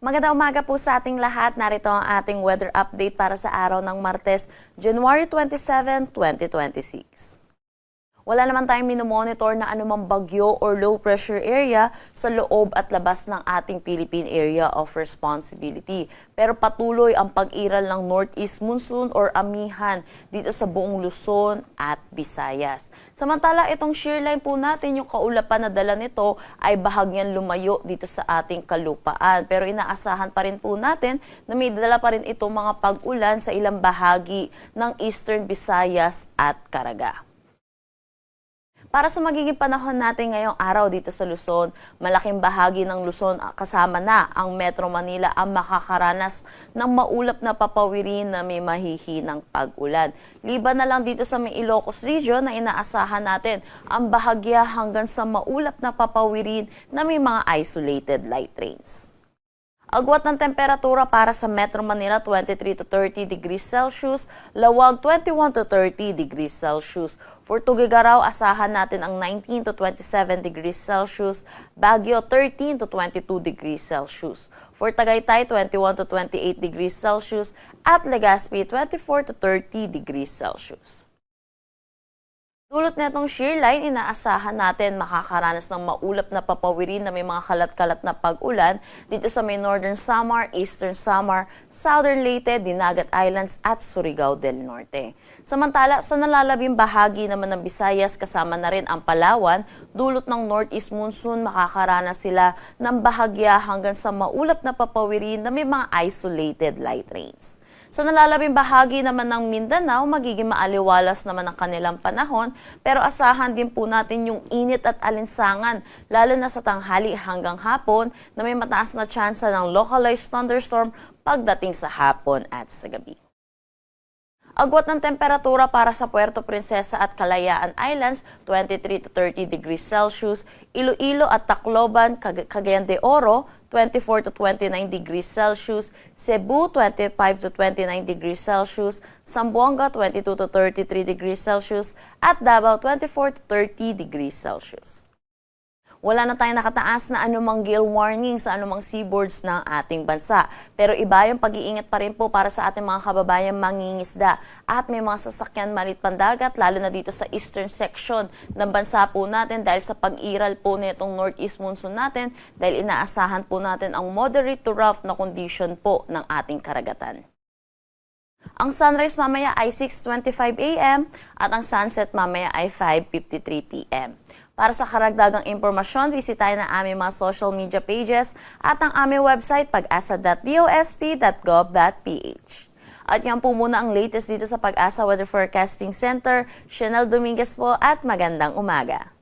Magandang umaga po sa ating lahat. Narito ang ating weather update para sa araw ng Martes, January 27, 2026. Wala naman tayong minomonitor na anumang bagyo or low pressure area sa loob at labas ng ating Philippine Area of Responsibility. Pero patuloy ang pag-iral ng northeast monsoon or amihan dito sa buong Luzon at Visayas. Samantala, itong shear line po natin, yung kaulapan na dala nito ay bahagyan lumayo dito sa ating kalupaan. Pero inaasahan pa rin po natin na may dala pa rin itong mga pag-ulan sa ilang bahagi ng Eastern Visayas at Caraga. Para sa magiging panahon natin ngayong araw dito sa Luzon, malaking bahagi ng Luzon kasama na ang Metro Manila ang makakaranas ng maulap na papawirin na may mahihinang pag-ulan. Liban na lang dito sa may Ilocos Region na inaasahan natin ang bahagya hanggang sa maulap na papawirin na may mga isolated light rains. Agwat ng temperatura para sa Metro Manila 23 to 30 degrees Celsius, Lawag 21 to 30 degrees Celsius. For Tuguegarao, asahan natin ang 19 to 27 degrees Celsius, Baguio 13 to 22 degrees Celsius. For Tagaytay, 21 to 28 degrees Celsius at Legazpi 24 to 30 degrees Celsius. Dulot netong shear line, inaasahan natin makakaranas ng maulap na papawirin na may mga kalat-kalat na pag-ulan dito sa may Northern Samar, Eastern Samar, Southern Leyte, Dinagat Islands at Surigao del Norte. Samantala, sa nalalabing bahagi naman ng Visayas kasama na rin ang Palawan, dulot ng northeast monsoon, makakaranas sila ng bahagya hanggang sa maulap na papawirin na may mga isolated light rains. Sa nalalabing bahagi naman ng Mindanao, magiging maaliwalas naman ang kanilang panahon, pero asahan din po natin yung init at alinsangan, lalo na sa tanghali hanggang hapon na may mataas na tsansa ng localized thunderstorm pagdating sa hapon at sa gabi. Agwat ng temperatura para sa Puerto Princesa at Kalayaan Islands, 23 to 30 degrees Celsius, Iloilo at Tacloban, Cagayan de Oro, 24 to 29 degrees Celsius, Cebu, 25 to 29 degrees Celsius, Zamboanga, 22 to 33 degrees Celsius, at Davao, 24 to 30 degrees Celsius. Wala na tayong nakataas na anumang gale warning sa anumang seaboards ng ating bansa. Pero iba yung pag-iingat pa rin po para sa ating mga kababayang mangingisda at may mga sasakyan malit pandagat, lalo na dito sa eastern section ng bansa po natin dahil sa pag-iral po nitong northeast monsoon natin dahil inaasahan po natin ang moderate to rough na condition po ng ating karagatan. Ang sunrise mamaya ay 6:25 a.m. at ang sunset mamaya ay 5:53 p.m. Para sa karagdagang impormasyon, bisitahin ang aming mga social media pages at ang aming website pag-asa.dost.gov.ph. At yan po muna ang latest dito sa Pag-asa Weather Forecasting Center. Chanel Dominguez po at magandang umaga.